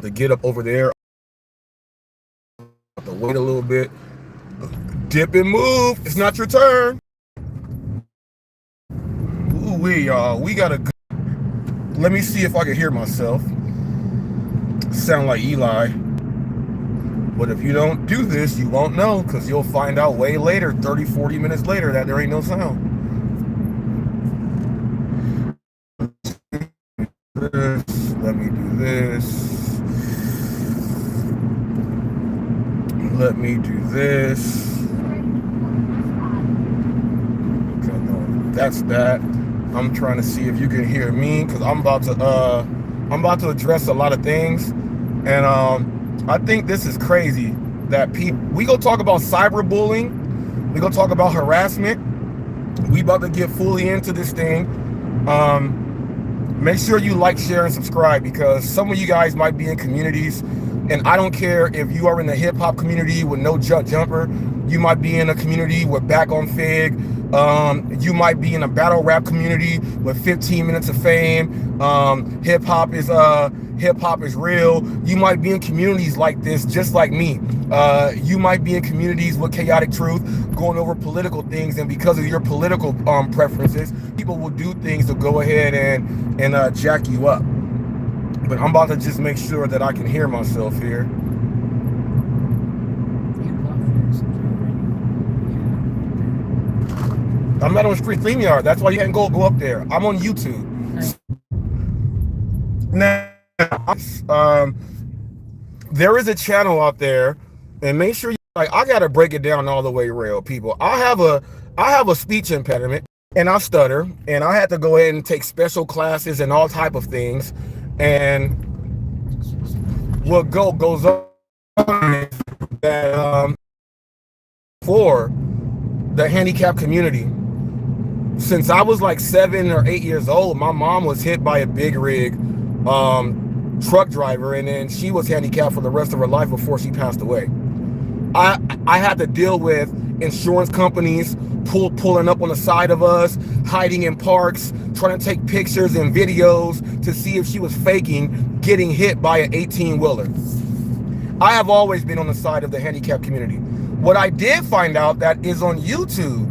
to get up over there. Have to wait a little bit. Dip and move. It's not your turn. Ooh, y'all. We got a good. Let me see if I can hear myself. Sound like Eli. But if you don't do this, you won't know, because you'll find out way later, 30, 40 minutes later, that there ain't no sound. Let me do this. Let me do this. Okay, no, that's that. I'm trying to see if you can hear me, because I'm about to address a lot of things, and I think this is crazy that we go talk about cyberbullying, we go talk about harassment. We about to get fully into this thing. Make sure you like, share, and subscribe, because some of you guys might be in communities, and I don't care if you are in the hip-hop community with no jumper, you might be in a community with Back on Fig, you might be in a battle rap community with 15 minutes of fame. Hip-hop is real. You might be in communities like this, just like me. You might be in communities with Chaotic Truth, going over political things, and because of your political preferences, people will do things to go ahead and jack you up. But I'm about to just make sure that I can hear myself here. I'm not on Street StreamYard. That's why you can't go up there. I'm on YouTube. Now, there is a channel out there, and make sure you like. I gotta break it down all the way real, people. I have a speech impediment, and I stutter, and I had to go ahead and take special classes and all type of things. And what goes on is that for the handicap community, since I was like 7 or 8 years old, my mom was hit by a big rig truck driver, and then she was handicapped for the rest of her life before she passed away. I had to deal with insurance companies pulling up on the side of us, hiding in parks, trying to take pictures and videos to see if she was faking getting hit by an 18-wheeler. I have always been on the side of the handicap community. What I did find out that is on YouTube,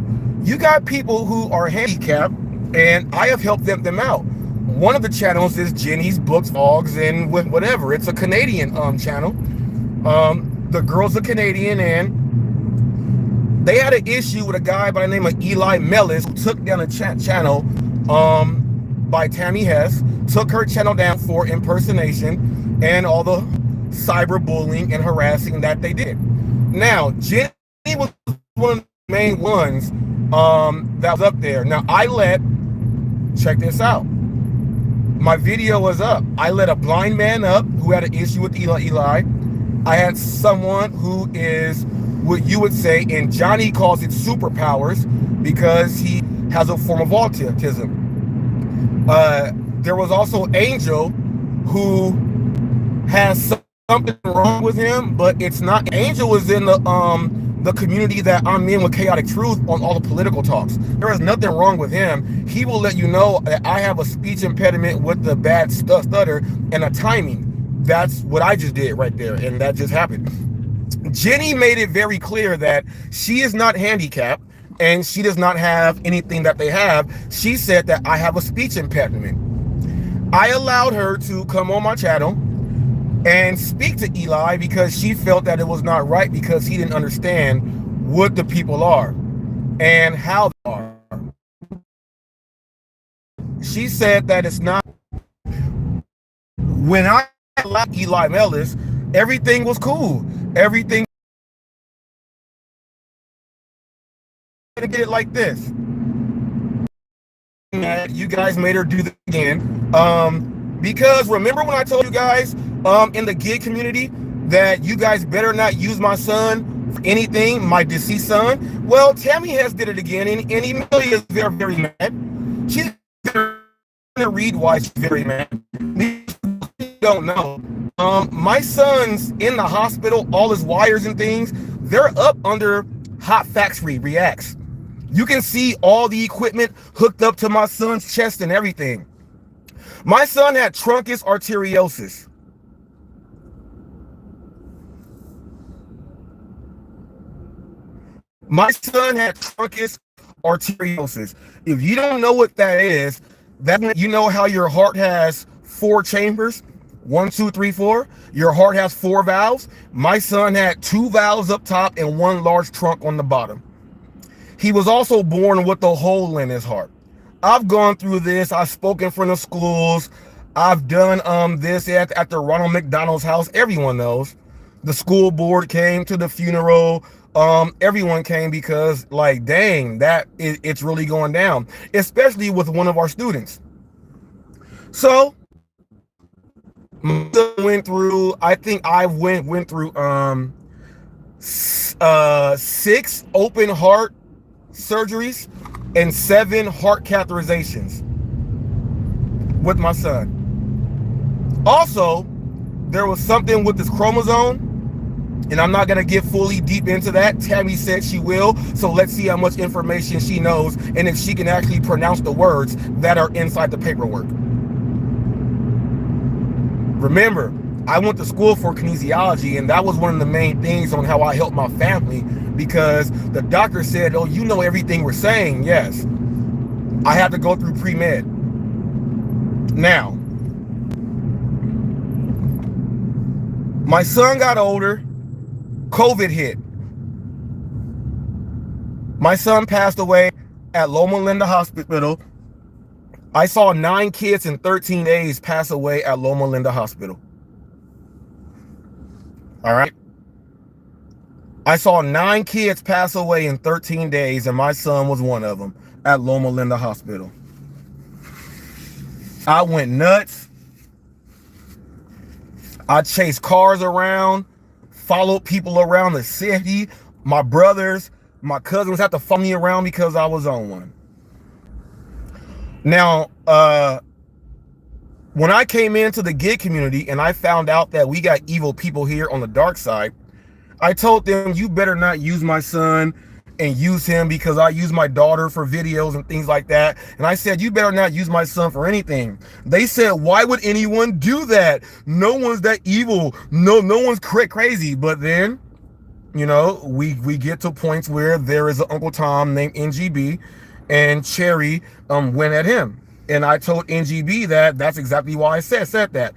you got people who are handicapped, and I have helped them out. One of the channels is Jenny's Books, Vlogs, and whatever. It's a Canadian channel. The girls are Canadian, and they had an issue with a guy by the name of Eli Mellis, who took down a channel by Tammy Hess, took her channel down for impersonation and all the cyberbullying and harassing that they did. Now, Jenny was one of the main ones that was up there. Now, check this out. My video was up. I let a blind man up who had an issue with Eli. I had someone who is what you would say, and Johnny calls it superpowers, because he has a form of autism. There was also Angel, who has something wrong with him, but it's not. Angel is in the community that I'm in with Chaotic Truth on all the political talks. There is nothing wrong with him. He will let you know that I have a speech impediment with the bad stutter and a timing. That's what I just did right there, and that just happened. Jenny made it very clear that she is not handicapped, and she does not have anything that they have. She said that I have a speech impediment. I allowed her to come on my channel and speak to Eli, because she felt that it was not right, because he didn't understand what the people are and how they are. She said that it's not. When I allowed Eli Mellis, everything was cool. Everything. I'm gonna get it like this. You guys made her do this again. Because remember when I told you guys in the gig community that you guys better not use my son for anything, my deceased son? Well, Tammy has did it again, and Emilia is very, very mad. She's gonna read why she's very mad. Don't know. My son's in the hospital, all his wires and things, they're up under HotFacts Reacts. You can see all the equipment hooked up to my son's chest and everything. My son had truncus arteriosus. My son had truncus arteriosus. If you don't know what that is, that you know how your heart has 4 chambers, 1, 2, 3, 4. Your heart has 4 valves. My son had 2 valves up top and 1 large trunk on the bottom. He was also born with a hole in his heart. I've gone through this. I've spoken from the schools. I've done this at the Ronald McDonald's house. Everyone knows. The school board came to the funeral. Everyone came because, like, dang, it's really going down, especially with one of our students. So went through, I think I went through 6 open heart surgeries and 7 heart catheterizations with my son. Also, there was something with this chromosome, and I'm not going to get fully deep into that. Tammy said she will, so let's see how much information she knows and if she can actually pronounce the words that are inside the paperwork. Remember, I went to school for kinesiology, and that was one of the main things on how I helped my family, because the doctor said, oh, you know everything we're saying. Yes. I had to go through pre-med. Now, my son got older. COVID hit. My son passed away at Loma Linda Hospital. I saw 9 kids in 13 days pass away at Loma Linda Hospital. All right. I saw 9 kids pass away in 13 days, and my son was one of them at Loma Linda Hospital. I went nuts. I chased cars around, followed people around the city. My brothers, my cousins had to follow me around because I was on one. Now, when I came into the gig community and I found out that we got evil people here on the dark side, I told them, you better not use my son and use him, because I use my daughter for videos and things like that. And I said, you better not use my son for anything. They said, why would anyone do that? No one's that evil. No one's crazy. But then, you know, we get to points where there is an Uncle Tom named NGB, and Cherry went at him. And I told NGB that's exactly why I said that.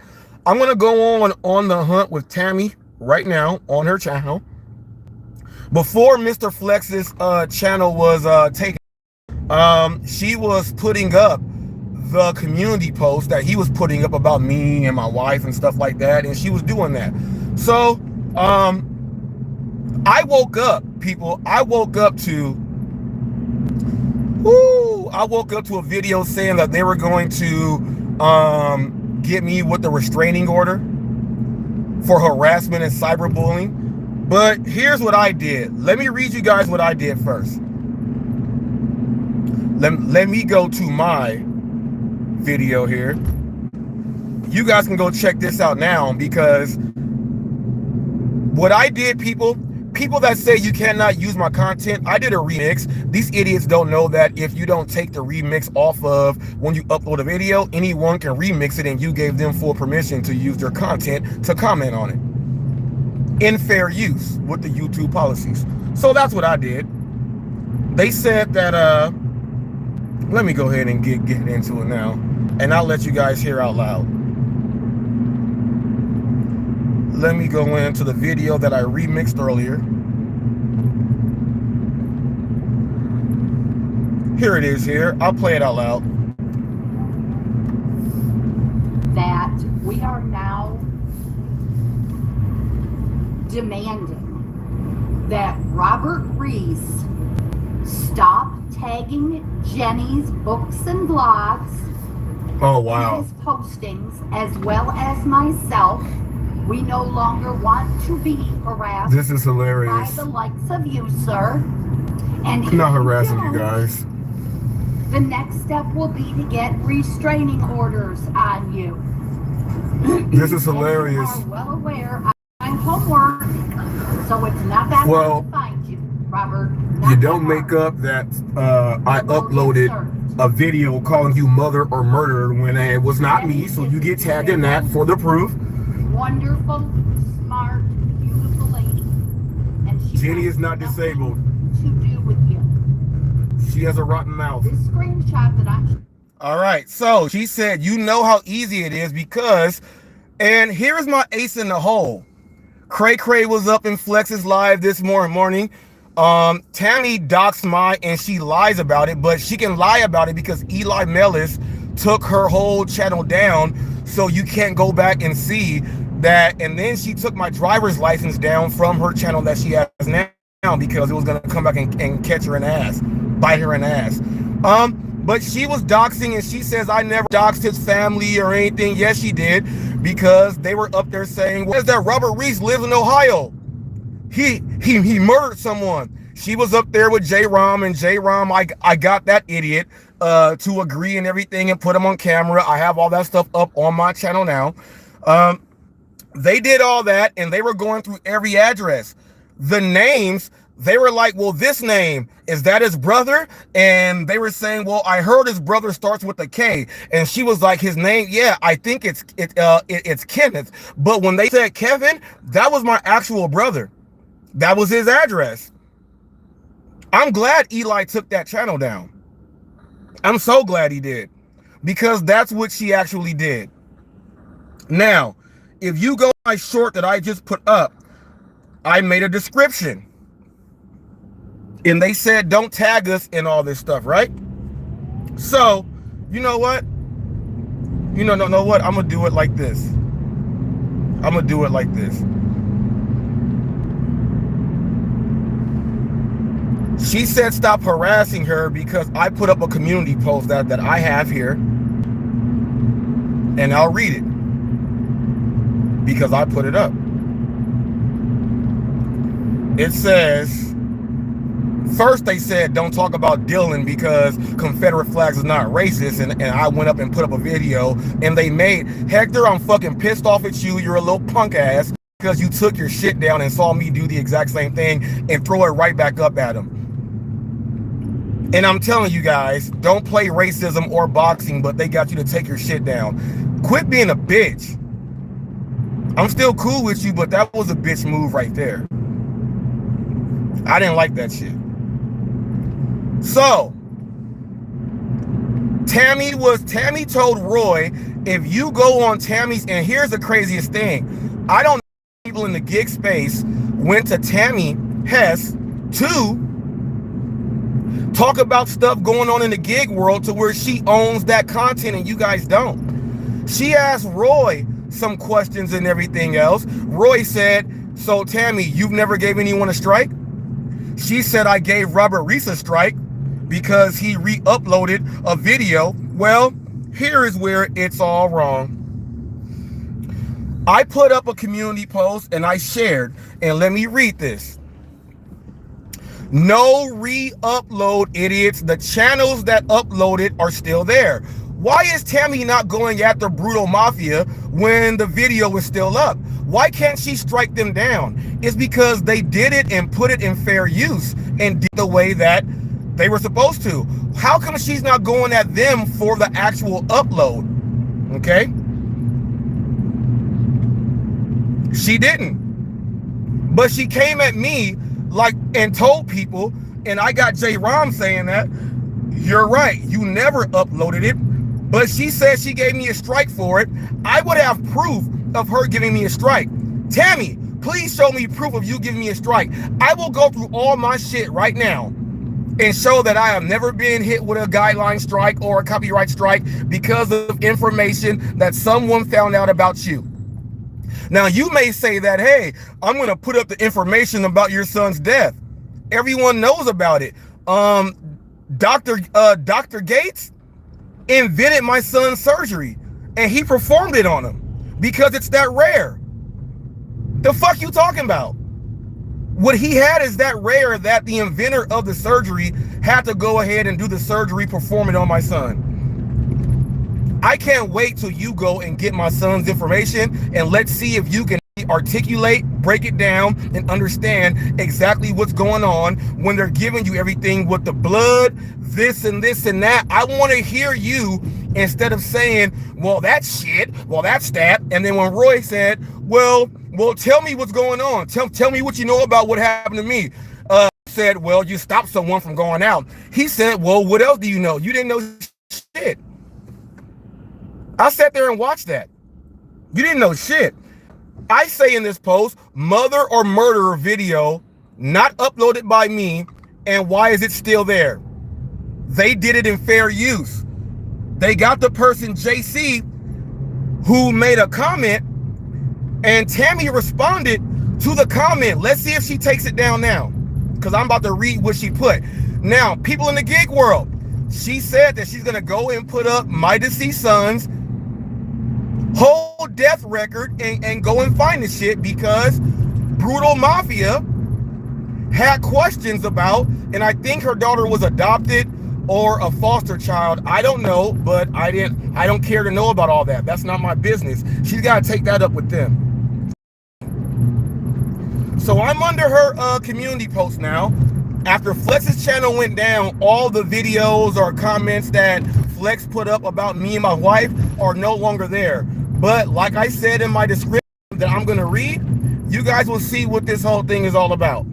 I'm going to go on the hunt with Tammy right now on her channel. Before Mr. Flex's channel was taken, she was putting up the community post that he was putting up about me and my wife and stuff like that, and she was doing that. So I woke up, people. I woke up to a video saying that they were going to get me with the restraining order for harassment and cyberbullying. But here's what I did. Let me read you guys what I did first. Let me go to my video here. You guys can go check this out now, because what I did, people that say you cannot use my content, I did a remix. These idiots don't know that if you don't take the remix off of when you upload a video, anyone can remix it, and you gave them full permission to use their content to comment on it in fair use with the YouTube policies. So that's what I did. They said that let me go ahead and get into it now, and I'll let you guys hear out loud. Let me go into the video that I remixed earlier. Here it is here. I'll play it out loud. That we are now demanding that Robert Reese stop tagging Jenny's books and blogs. Oh, wow. His postings, as well as myself. We no longer want to be harassed. This is hilarious. By the likes of you, sir. And I'm not harassing you guys. The next step will be to get restraining orders on you. This is hilarious. You are well aware of my homework, so it's not that hard to find you, Robert. You don't make up that I uploaded a video calling you mother or murderer when it was not me, so you get tagged in that for the proof. Wonderful, smart, beautiful lady. And Jenny is not disabled. to do with you. She has a rotten mouth. This screenshot that I'm... All right, so she said, you know how easy it is because, and here's my ace in the hole. Cray Cray was up in Flex's live this morning. Tammy doxed mine and she lies about it, but she can lie about it because Eli Mellis took her whole channel down, so you can't go back and see that. And then she took my driver's license down from her channel that she has now because it was gonna come back and catch her in the ass, bite her in the ass. But she was doxing and she says I never doxed his family or anything. Yes, she did, because they were up there saying, well, that Robert Reese lives in Ohio. He murdered someone. She was up there with J-Rom, and J-Rom, I got that idiot to agree and everything and put him on camera. I have all that stuff up on my channel now. They did all that, and they were going through every address. The names, they were like, well, this name, is that his brother? And they were saying, well, I heard his brother starts with a K. And she was like, his name, yeah, I think it's Kenneth. But when they said Kevin, that was my actual brother. That was his address. I'm glad Eli took that channel down. I'm so glad he did, because that's what she actually did. Now, if you go to my short that I just put up, I made a description. And they said, don't tag us in all this stuff, right? So, you know what? You know what? I'm going to do it like this. I'm going to do it like this. She said stop harassing her because I put up a community post that I have here. And I'll read it, because I put it up. It says, first they said don't talk about Dylan because Confederate flags is not racist, and I went up and put up a video, and they made, Hector, I'm fucking pissed off at you. You're a little punk ass because you took your shit down and saw me do the exact same thing and throw it right back up at him. And I'm telling you guys, don't play racism or boxing, but they got you to take your shit down. Quit being a bitch. I'm still cool with you, but that was a bitch move right there. I didn't like that shit. So, Tammy told Roy, if you go on Tammy's, and here's the craziest thing, I don't know if people in the gig space went to Tammy Hess to talk about stuff going on in the gig world to where she owns that content and you guys don't. She asked Roy some questions and everything else. Roy said, so Tammy, you've never gave anyone a strike? She said, I gave Robert Reese a strike because he re-uploaded a video. Well, here is where it's all wrong. I put up a community post and I shared, and let me read this. No re-upload, idiots. The channels that uploaded are still there. Why is Tammy not going after Brutal Mafia when the video was still up? Why can't she strike them down? It's because they did it and put it in fair use and did the way that they were supposed to. How come she's not going at them for the actual upload? Okay? She didn't. But she came at me like and told people, and I got J-Rom saying that, you're right, you never uploaded it, but she said she gave me a strike for it. I would have proof of her giving me a strike. Tammy, please show me proof of you giving me a strike. I will go through all my shit right now and show that I have never been hit with a guideline strike or a copyright strike because of information that someone found out about you. Now, you may say that, hey, I'm going to put up the information about your son's death. Everyone knows about it. Dr. Gates invented my son's surgery, and he performed it on him because it's that rare. The fuck you talking about? What he had is that rare that the inventor of the surgery had to go ahead and do the surgery, perform it on my son. I can't wait till you go and get my son's information, and let's see if you can articulate, break it down, and understand exactly what's going on when they're giving you everything with the blood, this and this and that. I want to hear you instead of saying, well, that's shit, well, that's that. And then when Roy said, well, tell me what's going on. Tell me what you know about what happened to me. said, well, you stopped someone from going out. He said, well, what else do you know? You didn't know shit. I sat there and watched that. You didn't know shit. I say in this post, mother or murderer video, not uploaded by me, and why is it still there? They did it in fair use. They got the person, JC, who made a comment, and Tammy responded to the comment. Let's see if she takes it down now, because I'm about to read what she put. Now, people in the gig world, she said that she's going to go and put up my deceased son's whole death record and go and find the shit, because Brutal Mafia had questions about, and I think her daughter was adopted or a foster child. I don't know, but I don't care to know about all that. That's not my business. She's got to take that up with them. So I'm under her community post now. After Flex's channel went down, all the videos or comments that Flex put up about me and my wife are no longer there. But like I said in my description that I'm going to read, you guys will see what this whole thing is all about.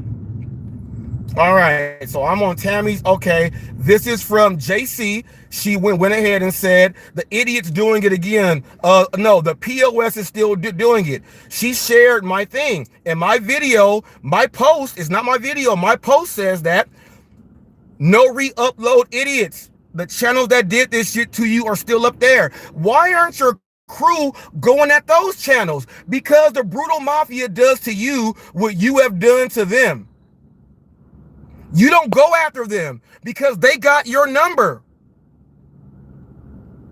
All right, so I'm on Tammy's. Okay, this is from JC. She went ahead and said, the idiot's doing it again. No, the POS is still doing it. She shared my thing. And my video, my post is not my video. My post says that no re-upload, idiots. The channels that did this shit to you are still up there. Why aren't your crew going at those channels? Because the Brutal Mafia does to you what you have done to them. You don't go after them because they got your number.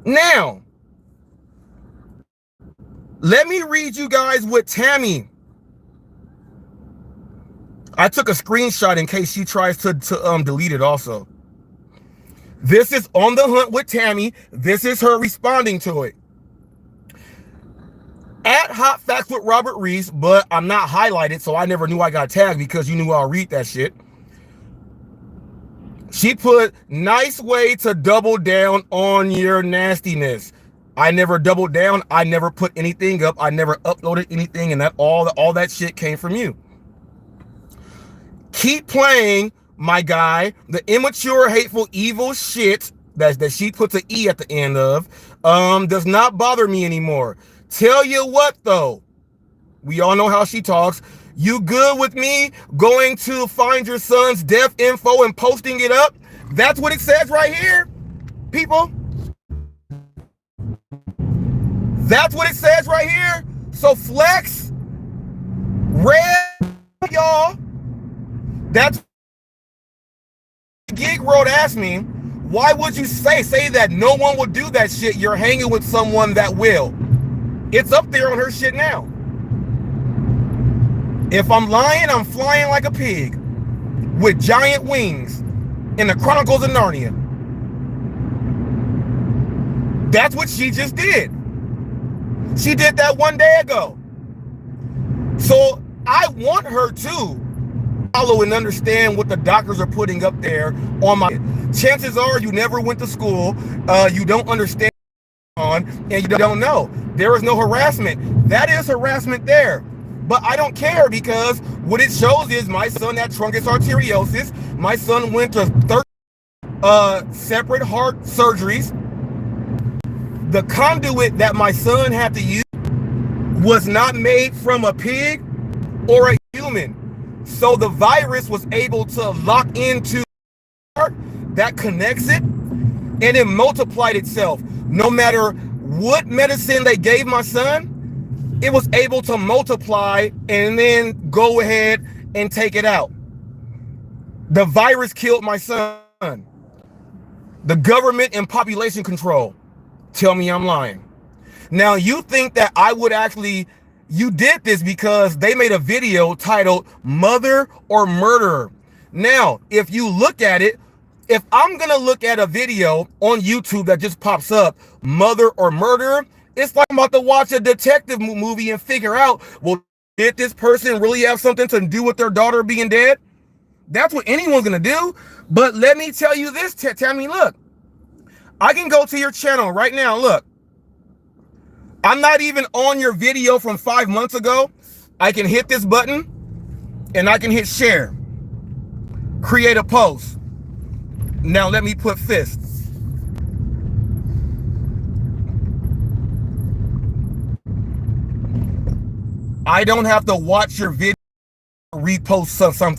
Now, let me read you guys what Tammy. I took a screenshot in case she tries to delete it also. This is On the Hunt with Tammy. This is her responding to it. At HotFacts with Robert Reese, but I'm not highlighted, so I never knew I got tagged because you knew I'll read that shit. She put, nice way to double down on your nastiness. I never doubled down. I never put anything up. I never uploaded anything, and that all that shit came from you. Keep playing, my guy. The immature, hateful, evil shit that she puts an E at the end of does not bother me anymore. Tell you what, though. We all know how she talks. You good with me going to find your son's death info and posting it up? That's what it says right here, people. That's what it says right here. So Flex, Red, y'all. That's Gig World asked me, why would you say that no one will do that shit? You're hanging with someone that will. It's up there on her shit now. If I'm lying, I'm flying like a pig with giant wings in the Chronicles of Narnia. That's what she just did. She did that one day ago. So I want her to follow and understand what the doctors are putting up there on my. Chances are you never went to school. You don't understand and you don't know. There is no harassment. That is harassment there. But I don't care, because what it shows is my son had truncus arteriosus. My son went to 13 separate heart surgeries. The conduit that my son had to use was not made from a pig or a human. So the virus was able to lock into the heart that connects it, and it multiplied itself. No matter what medicine they gave my son, it was able to multiply and then go ahead and take it out. The virus killed my son. The government and population control tell me I'm lying. Now, you think that I would actually, you did this because they made a video titled Mother or Murderer. Now, if you look at it, if I'm going to look at a video on YouTube that just pops up, Mother or Murderer, it's like I'm about to watch a detective movie and figure out, well, did this person really have something to do with their daughter being dead? That's what anyone's going to do. But let me tell you this, Tammy, look. I can go to your channel right now. Look. I'm not even on your video from 5 months ago. I can hit this button and I can hit share. Create a post. Now let me put fists. I don't have to watch your video repost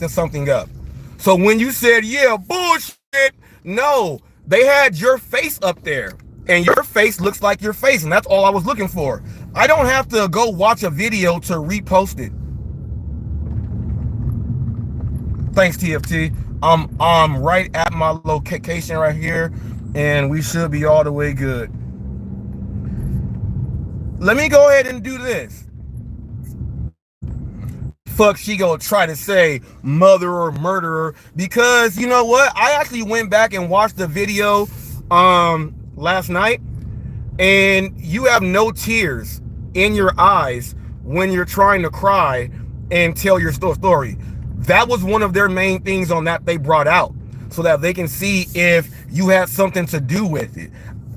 something up. So when you said, yeah, bullshit, no, they had your face up there, and your face looks like your face, and that's all I was looking for. I don't have to go watch a video to repost it. Thanks, TFT. I'm right at my location right here, and we should be all the way good. Let me go ahead and do this. Fuck, she gonna try to say mother or murderer, because you know what? I actually went back and watched the video last night, and you have no tears in your eyes when you're trying to cry and tell your story. That was one of their main things on that they brought out, so that they can see if you had something to do with it.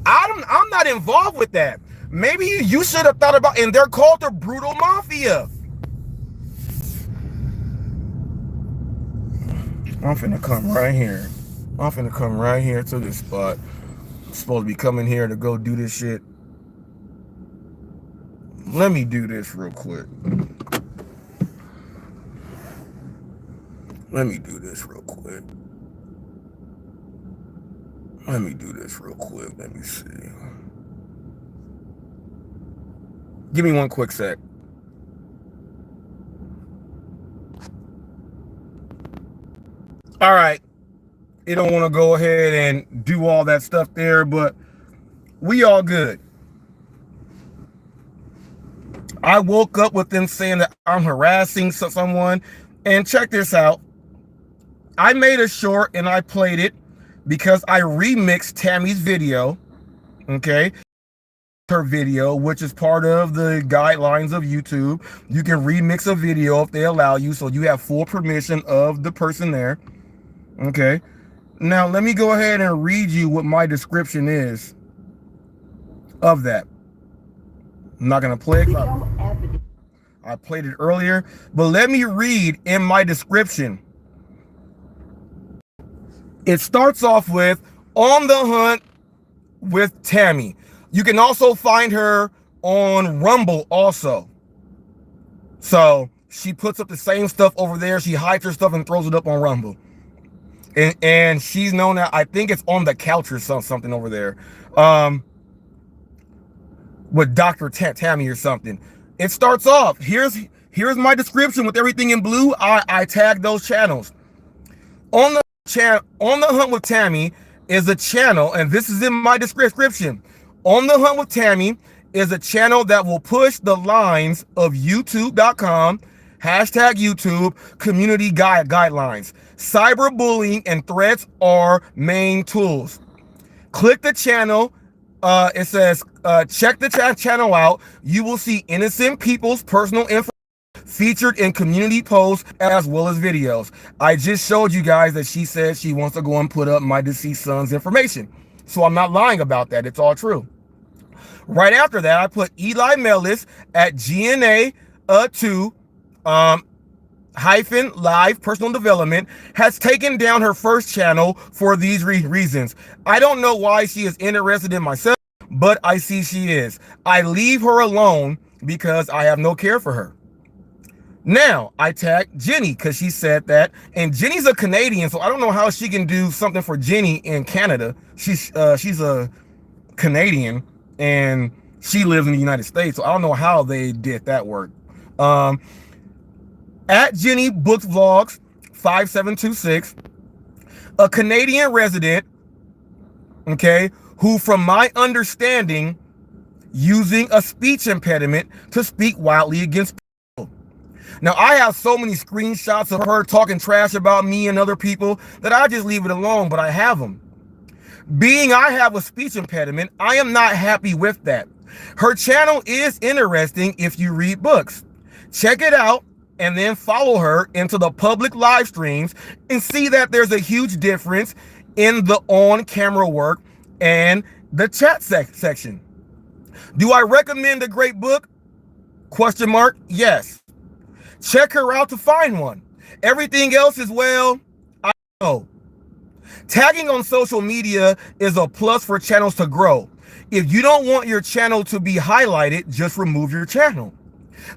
I'm not involved with that. Maybe you should have thought about, and they're called the brutal mafia. I'm finna come right here. I'm finna come right here to this spot. I'm supposed to be coming here to go do this shit. Let me do this real quick. Let me do this real quick. Let me see. Give me one quick sec. All right. You don't want to go ahead and do all that stuff there, but we all good. I woke up with them saying that I'm harassing someone, and check this out. I made a short and I played it because I remixed Tammy's video, okay? Her video, which is part of the guidelines of YouTube. You can remix a video if they allow you, so you have full permission of the person there, okay? Now, let me go ahead and read you what my description is of that. I'm not going to play it. I played it earlier, but let me read in my description. It starts off with, on the hunt with Tammy. You can also find her on Rumble also. So she puts up the same stuff over there. She hides her stuff and throws it up on Rumble. And she's known that, I think it's on the couch or something over there. With Dr. Tammy or something. It starts off, here's my description with everything in blue. I tagged those channels. On the Hunt with Tammy is a channel, and this is in my description. On the Hunt with Tammy is a channel that will push the lines of youtube.com, #YouTube, community guidelines. Cyberbullying and threats are main tools. Click the channel. It says, check the channel out. You will see innocent people's personal info featured in community posts as well as videos. I just showed you guys that she said she wants to go and put up my deceased son's information. So I'm not lying about that. It's all true. Right after that, I put Eli Mellis at GNA2 hyphen live personal development has taken down her first channel for these reasons. I don't know why she is interested in myself, but I see she is. I leave her alone because I have no care for her. Now I tagged Jenny because she said that, and Jenny's a Canadian, so I don't know how she can do something for Jenny in Canada. She's a Canadian and she lives in the United States, so I don't know how they did that work. At Jenny Books Vlogs 5726, a Canadian resident, okay, who from my understanding using a speech impediment to speak wildly against people. Now I have so many screenshots of her talking trash about me and other people that I just leave it alone, but I have them. Being I have a speech impediment, I am not happy with that. Her channel is interesting if you read books. Check it out and then follow her into the public live streams and see that there's a huge difference in the on-camera work and the chat section. Do I recommend a great book? Question mark, yes. Check her out to find one. Everything else is, well, Tagging on social media is a plus for channels to grow. If you don't want your channel to be highlighted, just remove your channel.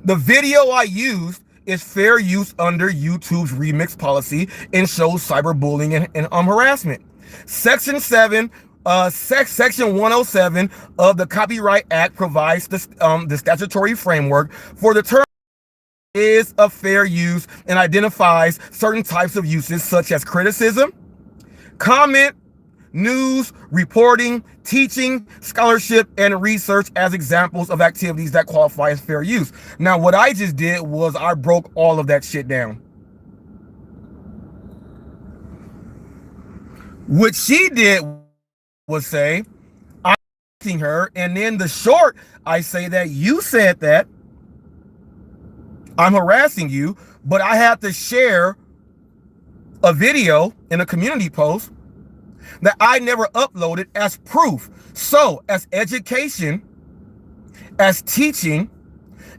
The video I used is fair use under YouTube's remix policy and shows cyberbullying and harassment. Section 107 of the Copyright Act provides the statutory framework for the term is a fair use and identifies certain types of uses such as criticism, comment, news, reporting, teaching, scholarship, and research as examples of activities that qualify as fair use. Now, what I just did was I broke all of that shit down. What she did was say, I'm asking her, and then the short, I say that you said that I'm harassing you, but I have to share a video in a community post that I never uploaded as proof. So as education, as teaching,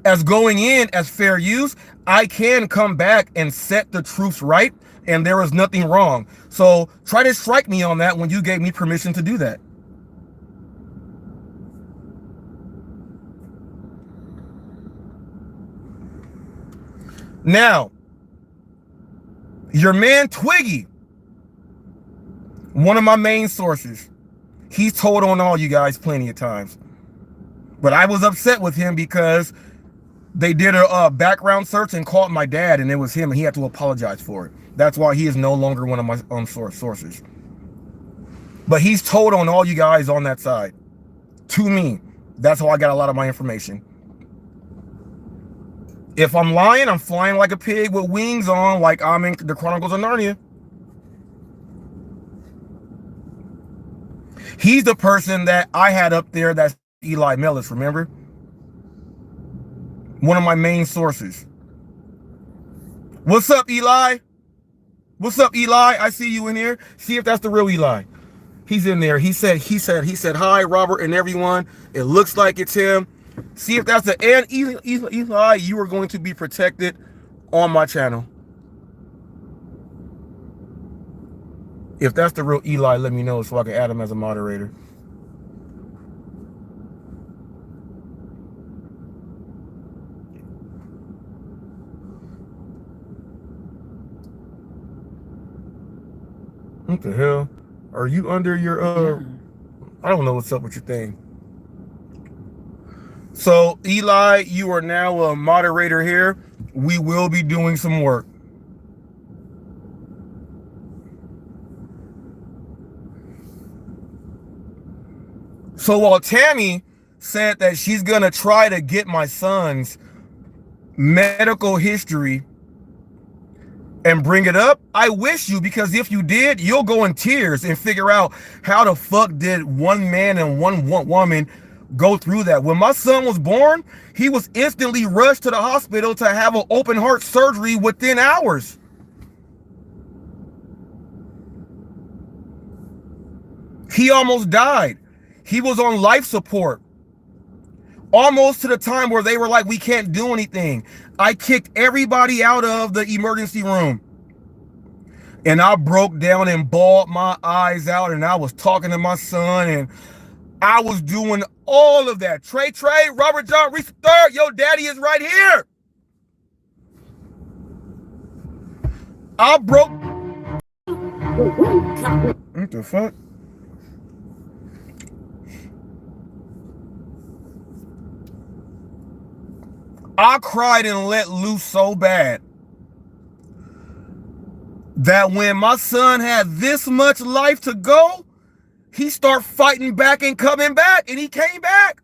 as going in as fair use, I can come back and set the truths right, and there is nothing wrong. So try to strike me on that when you gave me permission to do that. Now, your man Twiggy, one of my main sources, he's told on all you guys plenty of times. But I was upset with him because they did a background search and caught my dad, and it was him, and he had to apologize for it. That's why he is no longer one of my sources. But he's told on all you guys on that side. To me. That's how I got a lot of my information. If I'm lying, I'm flying like a pig with wings on, like I'm in the Chronicles of Narnia. He's the person that I had up there, that's Eli Mellis, remember? One of my main sources. What's up, Eli? What's up, Eli? I see you in here. See if that's the real Eli. He's in there. He said, hi, Robert and everyone. It looks like it's him. See if that's the, and Eli, you are going to be protected on my channel. If that's the real Eli, let me know so I can add him as a moderator. What the hell? Are you under your, I don't know what's up with your thing. So, Eli, you are now a moderator here. We will be doing some work. So while Tammy said that she's going to try to get my son's medical history and bring it up, I wish you, because if you did, you'll go in tears and figure out how the fuck did one man and one woman go through that. When my son was born, he was instantly rushed to the hospital to have an open heart surgery within hours. He almost died. He was on life support. Almost to the time where they were like, we can't do anything. I kicked everybody out of the emergency room. And I broke down and bawled my eyes out, and I was talking to my son, and I was doing all of that. Trey, Robert John Reese III, your daddy is right here. I broke. What the fuck? I cried and let loose so bad that when my son had this much life to go, he started fighting back and coming back, and he came back.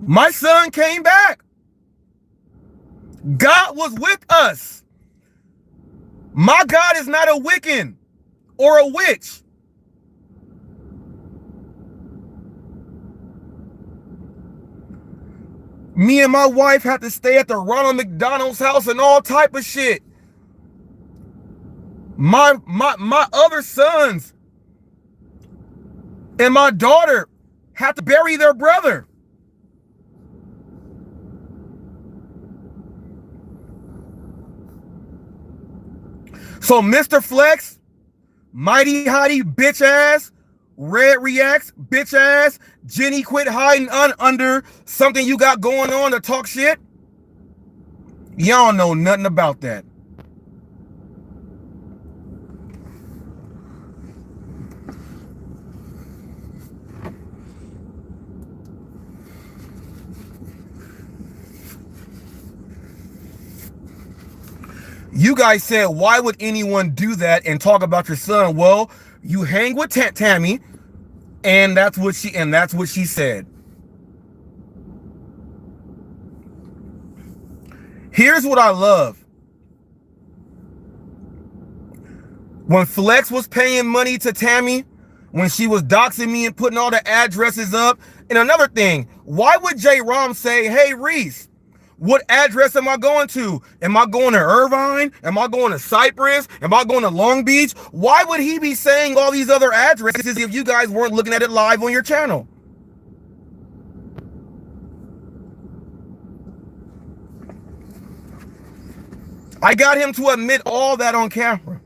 My son came back. God was with us. My God is not a Wiccan or a witch. Me and my wife had to stay at the Ronald McDonald's house and all type of shit. My other sons and my daughter had to bury their brother. So Mr. Flex, Mighty Hottie, bitch ass, Red Reacts, bitch ass, Jenny quit hiding under something you got going on to talk shit. Y'all know nothing about that. You guys said, why would anyone do that and talk about your son? Well, you hang with Tammy, and that's what she said. Here's what I love. When Flex was paying money to Tammy, when she was doxing me and putting all the addresses up. And another thing, why would J. Rom say, hey, Reese, what address am I going to? Am I going to Irvine? Am I going to Cypress? Am I going to Long Beach? Why would he be saying all these other addresses if you guys weren't looking at it live on your channel? I got him to admit all that on camera.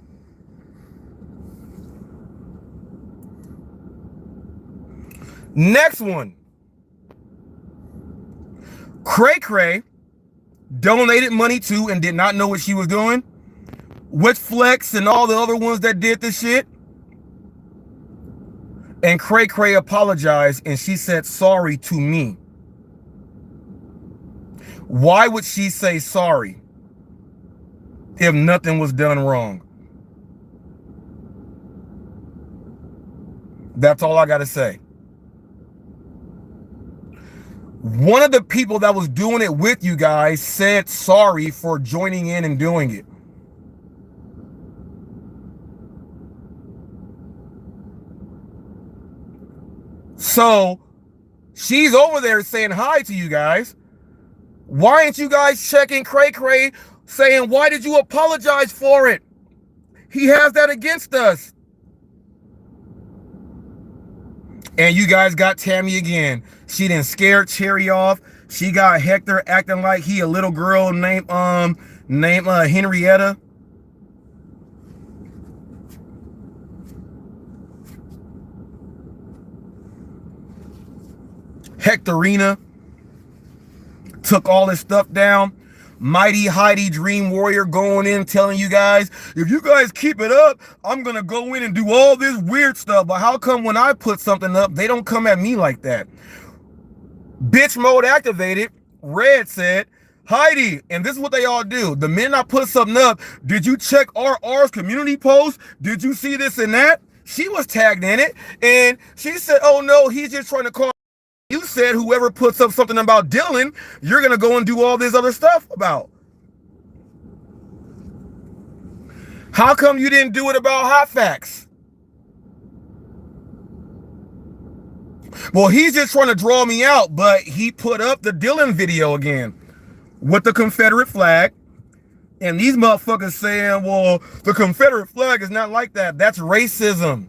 Next one. Cray Cray donated money to and did not know what she was doing, with Flex and all the other ones that did this shit. And Cray Cray apologized and she said sorry to me. Why would she say sorry if nothing was done wrong? That's all I gotta say. One of the people that was doing it with you guys said sorry for joining in and doing it. So she's over there saying hi to you guys. Why aren't you guys checking Cray Cray saying, why did you apologize for it? He has that against us. And you guys got Tammy again. She done scared Cherry off. She got Hector acting like he a little girl named Henrietta. Hectorina took all this stuff down. Mighty Heidi Dream Warrior going in telling you guys, if you guys keep it up, I'm gonna go in and do all this weird stuff. But how come when I put something up, they don't come at me like that? Bitch mode activated. Red said, Heidi, and this is what they all do. The minute I put something up, did you check RR's community post? Did you see this and that? She was tagged in it, and she said, oh no, he's just trying to call. You said whoever puts up something about Dylan, you're going to go and do all this other stuff about. How come you didn't do it about HotFacts? Well, he's just trying to draw me out, but he put up the Dylan video again with the Confederate flag. And these motherfuckers saying, well, the Confederate flag is not like that. That's racism.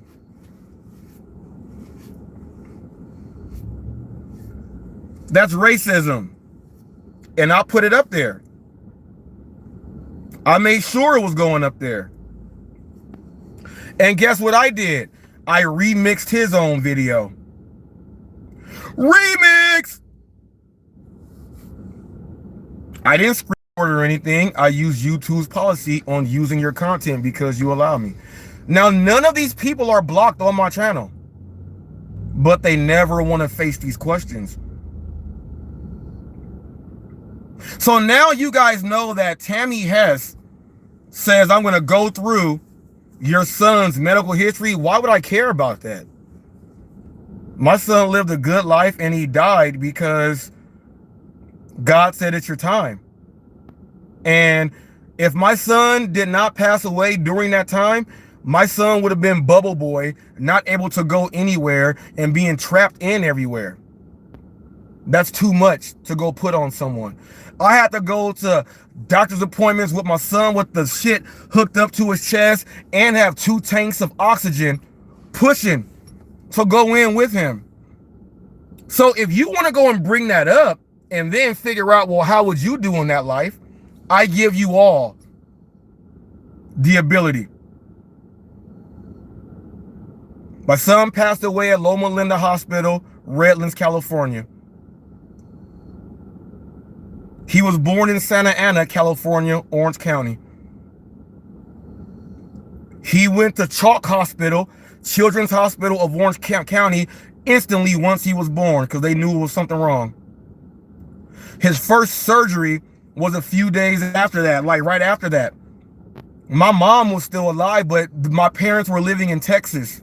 That's racism. And I put it up there. I made sure it was going up there. And guess what I did? I remixed his own video. Remix! I didn't screen record or anything. I used YouTube's policy on using your content because you allow me. Now, none of these people are blocked on my channel, but they never want to face these questions. So now you guys know that Tammy Hess says, I'm going to go through your son's medical history. Why would I care about that? My son lived a good life and he died because God said it's your time. And if my son did not pass away during that time, my son would have been Bubble Boy, not able to go anywhere and being trapped in everywhere. That's too much to go put on someone. I had to go to doctor's appointments with my son with the shit hooked up to his chest and have 2 tanks of oxygen pushing to go in with him. So if you want to go and bring that up and then figure out, well, how would you do in that life? I give you all the ability. My son passed away at Loma Linda Hospital, Redlands, California. He was born in Santa Ana, California, Orange County. He went to Chalk Hospital, Children's Hospital of Orange County, instantly once he was born because they knew it was something wrong. His first surgery was a few days after that, like right after that. My mom was still alive, but my parents were living in Texas.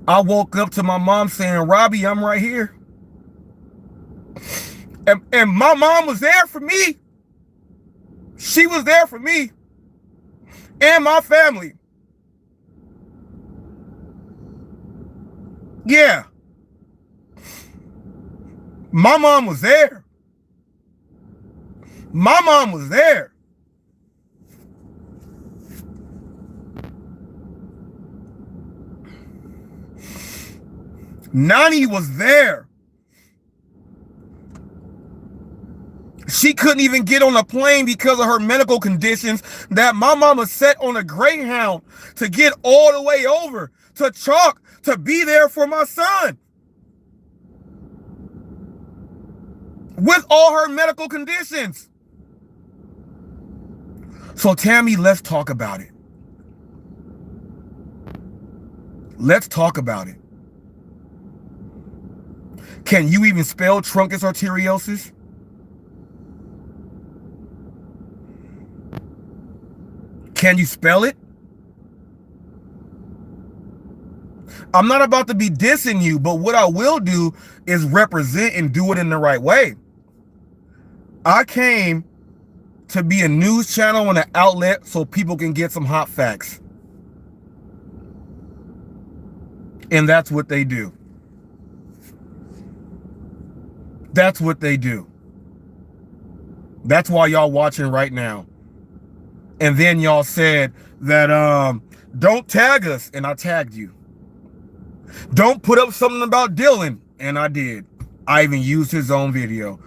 I woke up to my mom saying, Robbie, I'm right here. And my mom was there for me. She was there for me and my family. Yeah. My mom was there. My mom was there. Nani was there. She couldn't even get on a plane because of her medical conditions that my mama sat on a Greyhound to get all the way over to Chalk to be there for my son. With all her medical conditions. So Tammy, let's talk about it. Let's talk about it. Can you even spell truncus arteriosus? Can you spell it? I'm not about to be dissing you, but what I will do is represent and do it in the right way. I came to be a news channel and an outlet so people can get some hot facts. And that's what they do. That's what they do. That's why y'all watching right now. And then y'all said that don't tag us, and I tagged you. Don't put up something about Dylan, and I did. I even used his own video.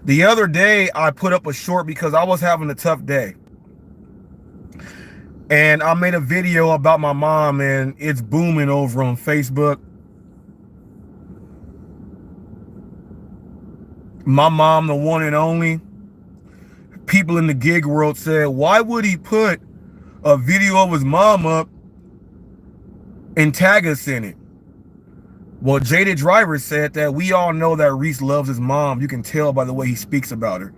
The other day, I put up a short because I was having a tough day. And I made a video about my mom, and it's booming over on Facebook. My mom, the one and only. People in the gig world said, why would he put a video of his mom up and tag us in it? Well, Jaded Driver said that we all know that Reese loves his mom. You can tell by the way he speaks about her.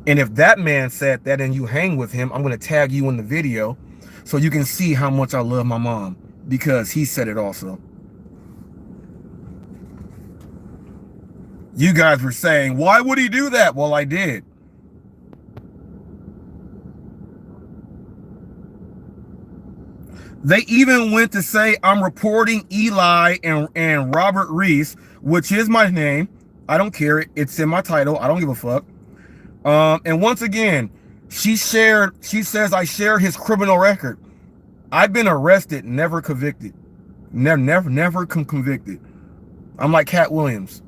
And if that man said that and you hang with him, I'm going to tag you in the video so you can see how much I love my mom, because he said it also. You guys were saying, why would he do that? Well, I did. They even went to say I'm reporting Eli and Robert Reese, which is my name. I don't care. It's in my title. I don't give a fuck. And once again, she says I shared his criminal record. I've been arrested, never convicted. Never convicted. I'm like Cat Williams.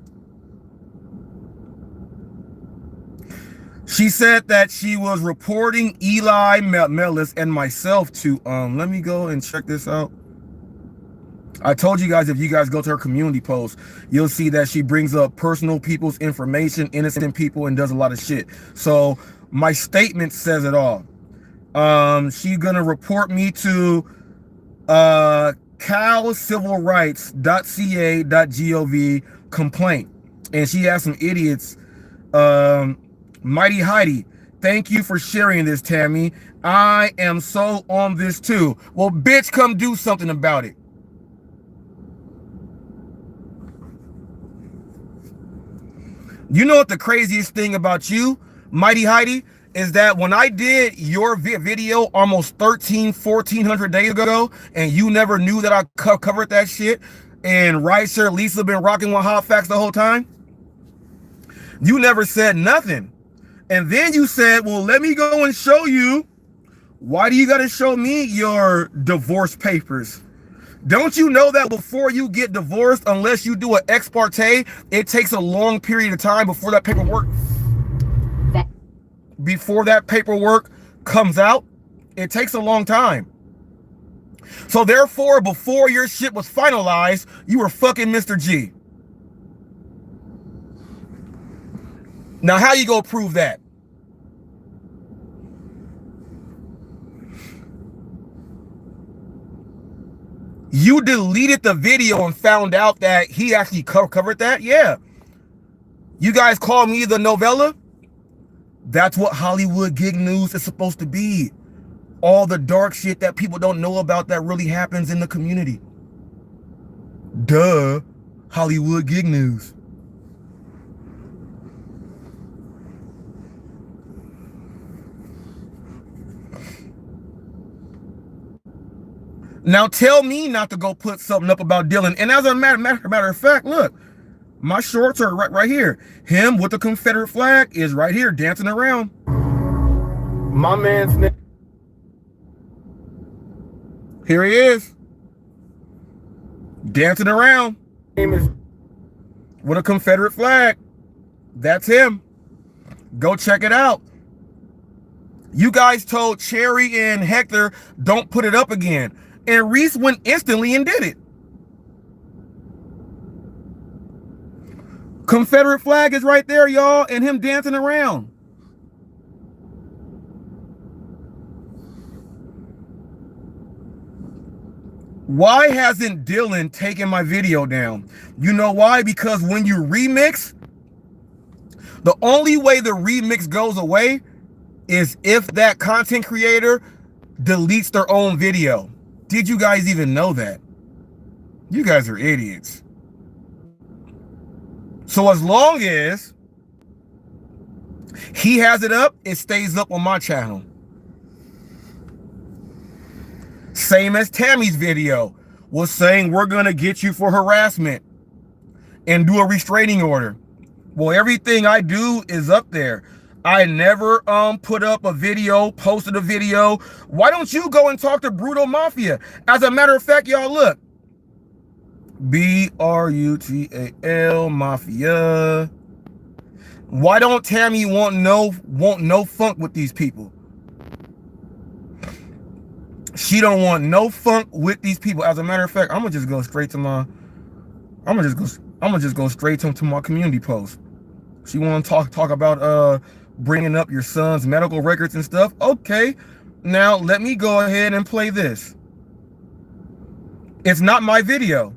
She said that she was reporting Eli Mellis and myself to, let me go and check this out. I told you guys, if you guys go to her community post, you'll see that she brings up personal people's information, innocent people, and does a lot of shit. So my statement says it all. She's gonna report me to calcivilrights.ca.gov complaint. And she has some idiots, Mighty Heidi, thank you for sharing this, Tammy. I am so on this too. Well, bitch, come do something about it. You know what the craziest thing about you, Mighty Heidi, is that when I did your video almost 1,400 days ago, and you never knew that I covered that shit, and Right Sir Lisa been rocking with Hot Facts the whole time, you never said nothing. And then you said, well, let me go and show you. Why do you got to show me your divorce papers? Don't you know that before you get divorced, unless you do an ex parte, it takes a long period of time before that paperwork comes out? It takes a long time. So therefore, before your shit was finalized, you were fucking Mr. G. Now, how you gonna prove that? You deleted the video and found out that he actually covered that? Yeah. You guys call me the novella? That's what Hollywood gig news is supposed to be. All the dark shit that people don't know about that really happens in the community. Duh. Hollywood gig news. Now tell me not to go put something up about Dylan. And as a matter of fact, look, my shorts are right here. Him with the Confederate flag is right here dancing around. My man's name. Here he is. Dancing around. Name is with a Confederate flag. That's him. Go check it out. You guys told Cherry and Hector, don't put it up again. And Reese went instantly and did it. Confederate flag is right there, y'all, and him dancing around. Why hasn't Dylan taken my video down? You know why? Because when you remix, the only way the remix goes away is if that content creator deletes their own video. Did you guys even know that? You guys are idiots. So as long as he has it up, it stays up on my channel. Same as Tammy's video was saying, we're gonna get you for harassment and do a restraining order. Well, everything I do is up there. I never put up a video, posted a video. Why don't you go and talk to Brutal Mafia? As a matter of fact, y'all, look. BRUTAL Mafia. Why don't Tammy want no funk with these people? She don't want no funk with these people. As a matter of fact, I'm gonna just go straight to my my community post. She want to talk about bringing up your son's medical records and stuff. Okay, now let me go ahead and play this. It's not my video.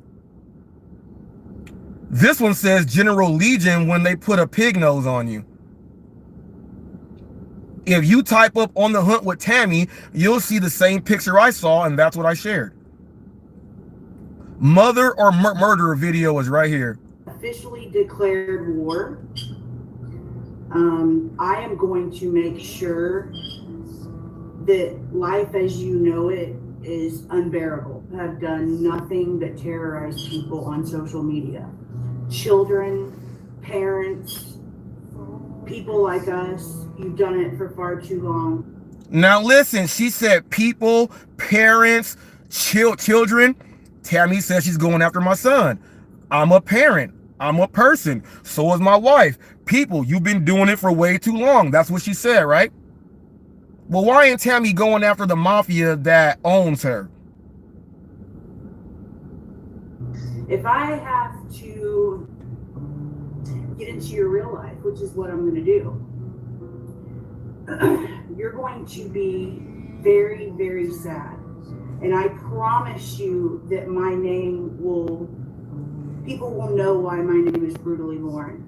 This one says General Legion when they put a pig nose on you. If you type up on the hunt with Tammy, you'll see the same picture I saw, and that's what I shared. Mother or murderer video is right here. Officially declared war. I am going to make sure that life as you know it is unbearable. I've done nothing but terrorize people on social media. Children, parents, people like us, you've done it for far too long. Now listen, she said people, parents, children. Tammy says she's going after my son. I'm a parent. I'm a person. So is my wife. People, you've been doing it for way too long. That's what she said, right? Well, why ain't Tammy going after the mafia that owns her? If I have to get into your real life, which is what I'm going to do, you're going to be very, very sad. And I promise you that my name people will know why my name is Brutally Lauren.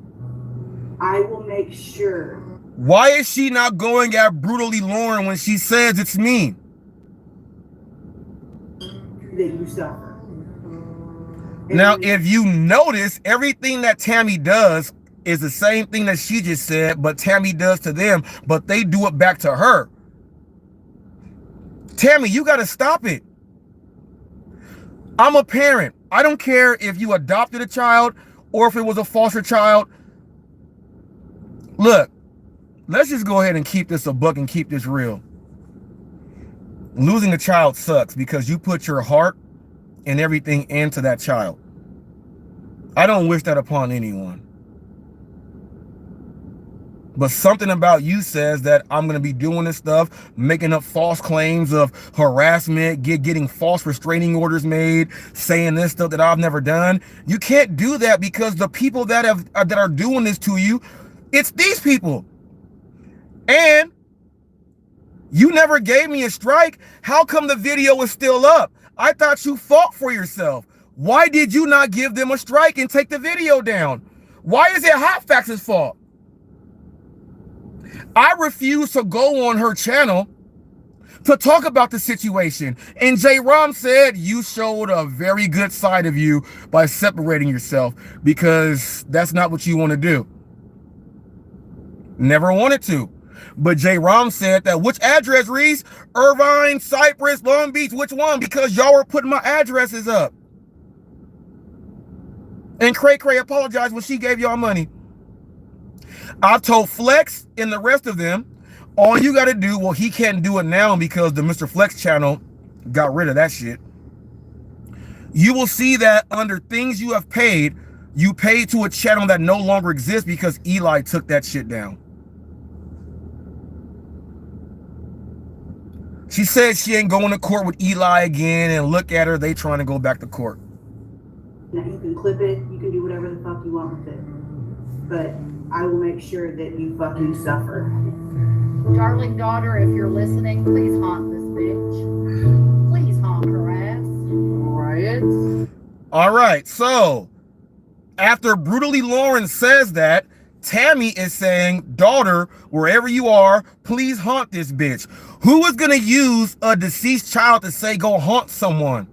I will make sure. Why is she not going at Brutally Lauren when she says it's me? That you suffer. Now, if you notice, everything that Tammy does is the same thing that she just said, but Tammy does to them, but they do it back to her. Tammy, you got to stop it. I'm a parent. I don't care if you adopted a child or if it was a foster child. Look, let's just go ahead and keep this a buck and keep this real. Losing a child sucks because you put your heart, and everything into that child. I don't wish that upon anyone. But something about you says that I'm going to be doing this stuff, making up false claims of harassment, getting false restraining orders made, saying this stuff that I've never done. You can't do that because the people that are doing this to you, it's these people. And you never gave me a strike. How come the video is still up? I thought you fought for yourself. Why did you not give them a strike and take the video down? Why is it HotFacts' fault? I refuse to go on her channel to talk about the situation. And J-Rom said you showed a very good side of you by separating yourself because that's not what you want to do. Never wanted to. But J-Rom said that, which address, Reese? Irvine, Cypress, Long Beach, which one? Because y'all were putting my addresses up. And Cray Cray apologized when she gave y'all money. I told Flex and the rest of them, all you got to do, well, he can't do it now because the Mr. Flex channel got rid of that shit. You will see that under things you have paid, you paid to a channel that no longer exists because Eli took that shit down. She said she ain't going to court with Eli again, and look at her, they trying to go back to court. Now you can clip it, you can do whatever the fuck you want with it. But I will make sure that you fucking suffer. Darling daughter, if you're listening, please haunt this bitch. Please haunt her ass. Right? All right, so after Brutally Lauren says that, Tammy is saying, daughter, wherever you are, please haunt this bitch. Who is going to use a deceased child to say go haunt someone?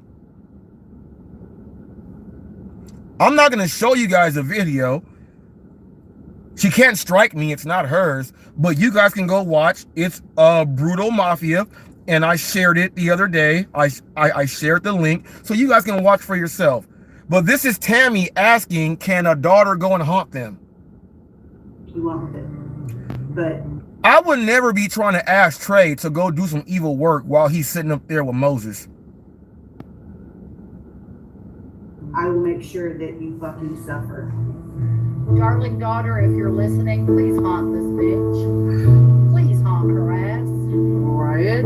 I'm not going to show you guys a video. She can't strike me. It's not hers. But you guys can go watch. It's Brutal Mafia. And I shared it the other day. I shared the link. So you guys can watch for yourself. But this is Tammy asking, can a daughter go and haunt them? You want with it. But I would never be trying to ask Trey to go do some evil work while he's sitting up there with Moses. I will make sure that you fucking suffer. Darling daughter, if you're listening, please haunt this bitch. Please haunt her ass. Right?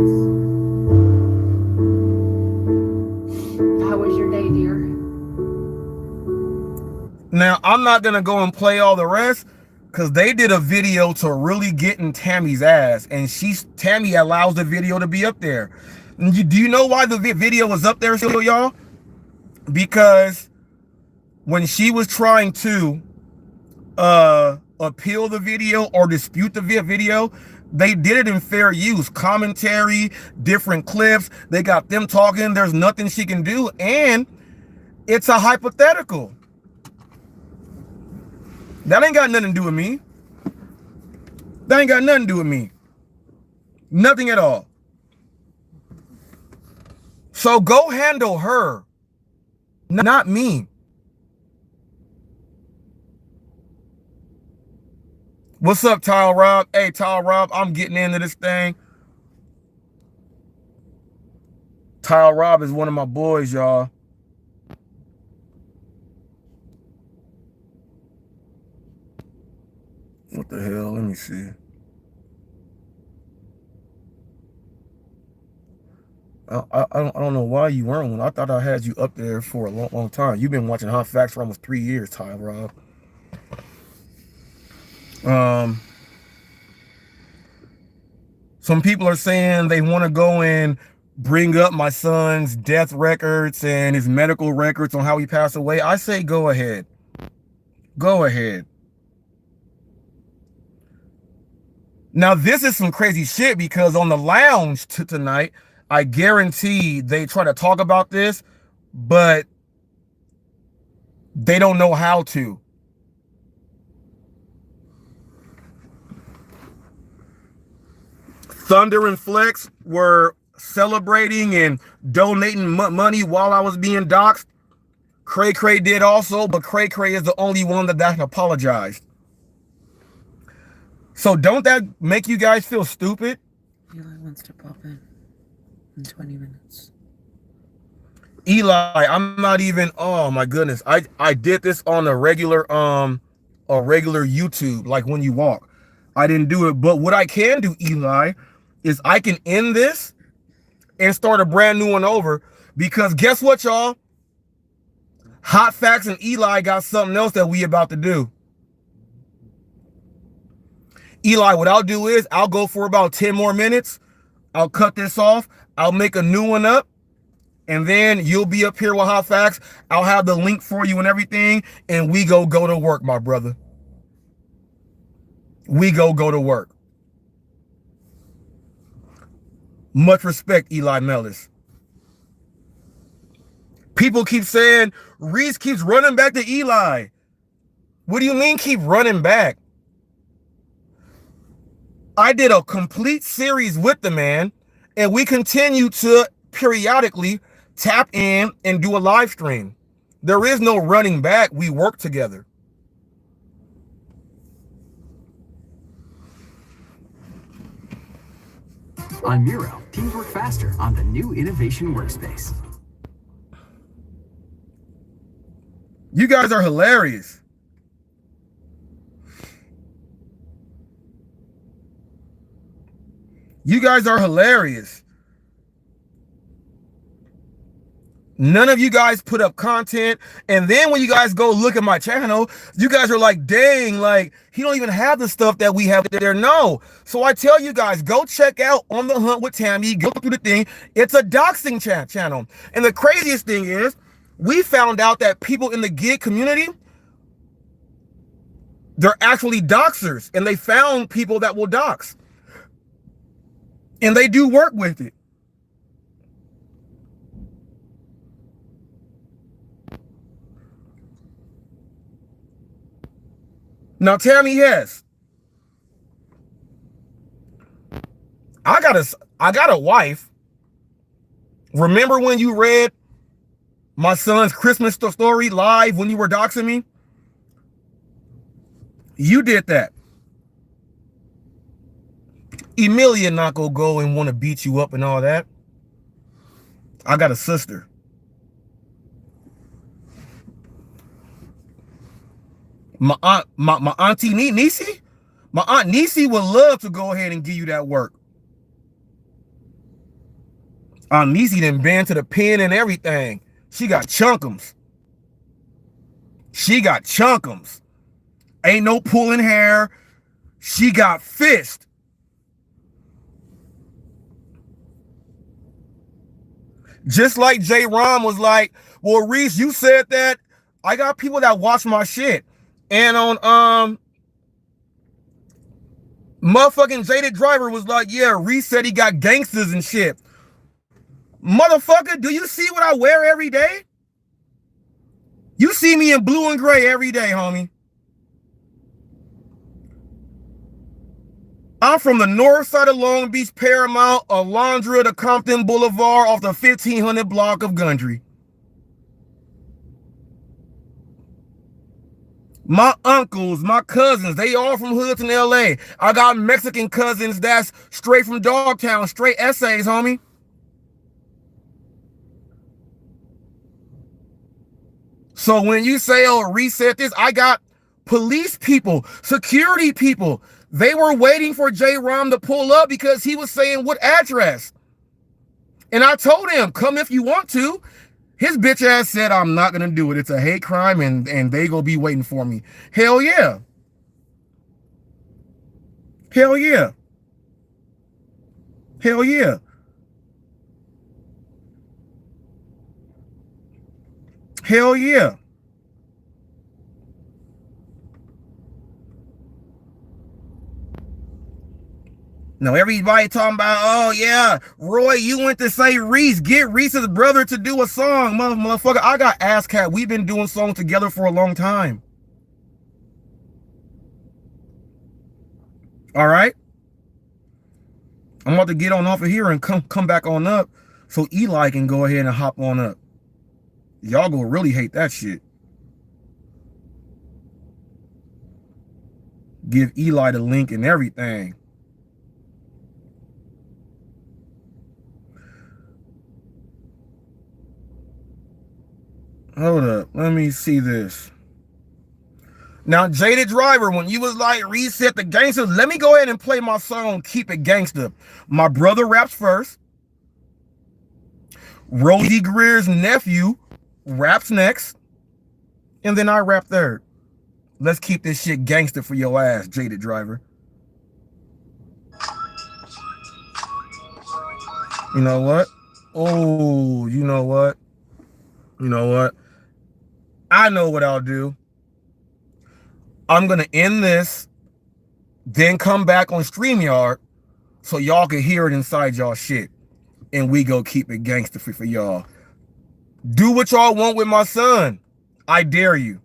How was your day, dear? Now, I'm not going to go and play all the rest because they did a video to really get in Tammy's ass. And Tammy allows the video to be up there. And do you know why the video was up there still, y'all? Because when she was trying to appeal the video or dispute the video, they did it in fair use. Commentary, different clips. They got them talking. There's nothing she can do. And it's a hypothetical. That ain't got nothing to do with me. That ain't got nothing to do with me. Nothing at all. So go handle her, not me. What's up, Tile Rob? Hey, Tile Rob, I'm getting into this thing. Tile Rob is one of my boys, y'all. What the hell? Let me see. I don't know why you weren't one. I thought I had you up there for a long time. You've been watching HotFacts for almost 3 years, Tile Rob. Some people are saying they want to go and bring up my son's death records and his medical records on how he passed away. I say go ahead. Go ahead. Now, this is some crazy shit because on the lounge tonight, I guarantee they try to talk about this, but they don't know how to. Thunder and Flex were celebrating and donating money while I was being doxxed. Cray Cray did also, but Cray Cray is the only one that apologized. So don't that make you guys feel stupid? Eli wants to pop in 20 minutes. Eli, I'm not even, oh my goodness. I did this on a regular YouTube, like when you walk. I didn't do it, but what I can do, Eli, is I can end this and start a brand new one over, because guess what, y'all? Hot Facts and Eli got something else that we about to do. Eli, what I'll do is I'll go for about 10 more minutes. I'll cut this off. I'll make a new one up. And then you'll be up here with Hot Facts. I'll have the link for you and everything. And we go to work, my brother. We go to work. Much respect, Eli Mellis. People keep saying Reese keeps running back to Eli. What do you mean keep running back? I did a complete series with the man, and we continue to periodically tap in and do a live stream. There is no running back. We work together. On Miro, teams work faster on the new innovation workspace. You guys are hilarious. You guys are hilarious. None of you guys put up content. And then when you guys go look at my channel, you guys are like, dang, like, he don't even have the stuff that we have there. No. So I tell you guys, go check out On the Hunt with Tammy. Go through the thing. It's a doxing channel. And the craziest thing is, we found out that people in the gig community, they're actually doxers. And they found people that will dox. And they do work with it. Now, Tammy Hess, I got a wife. Remember when you read my son's Christmas story live when you were doxing me? You did that. Emilia not gonna go and want to beat you up and all that. I got a sister. My auntie Nisi, my aunt Nisi would love to go ahead and give you that work. Aunt Nisi done been to the pen and everything. She got chunkums. She got chunkums. Ain't no pulling hair. She got fist. Just like J. Rom was like, well, Reese, you said that. I got people that watch my shit. And on motherfucking Jaded Driver was like, yeah, Reese said he got gangsters and shit. Motherfucker, do you see what I wear every day? You see me in blue and gray every day, homie. I'm from the north side of Long Beach, Paramount, Alondra to Compton Boulevard off the 1500 block of Gundry. My uncles, my cousins, they all from hoods in LA. I got Mexican cousins that's straight from Dogtown, straight essays, homie. So when you say, oh, reset this, I got police people, security people. They were waiting for J. Rom to pull up because he was saying what address. And I told him, come if you want to. His bitch ass said, I'm not going to do it. It's a hate crime and they going to be waiting for me. Hell yeah. Hell yeah. Hell yeah. Hell yeah. Now everybody talking about, oh yeah, Roy, you went to say Reese, get Reese's brother to do a song. Motherfucker, I got ASCAP. We've been doing songs together for a long time. All right. I'm about to get on off of here and come back on up so Eli can go ahead and hop on up. Y'all gonna really hate that shit. Give Eli the link and everything. Hold up. Let me see this. Now, Jaded Driver, when you was like, reset the gangsters, let me go ahead and play my song, Keep It Gangsta. My brother raps first. Rosie Greer's nephew raps next. And then I rap third. Let's keep this shit gangster for your ass, Jaded Driver. You know what? Oh, you know what? You know what? I know what I'll do. I'm going to end this, then come back on StreamYard so y'all can hear it inside y'all shit. And we go keep it gangster for y'all. Do what y'all want with my son. I dare you.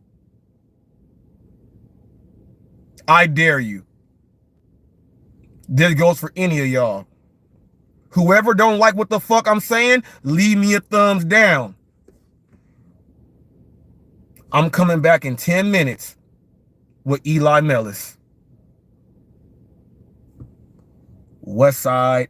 I dare you. This goes for any of y'all. Whoever don't like what the fuck I'm saying, leave me a thumbs down. I'm coming back in 10 minutes with Eli Mellis. West Side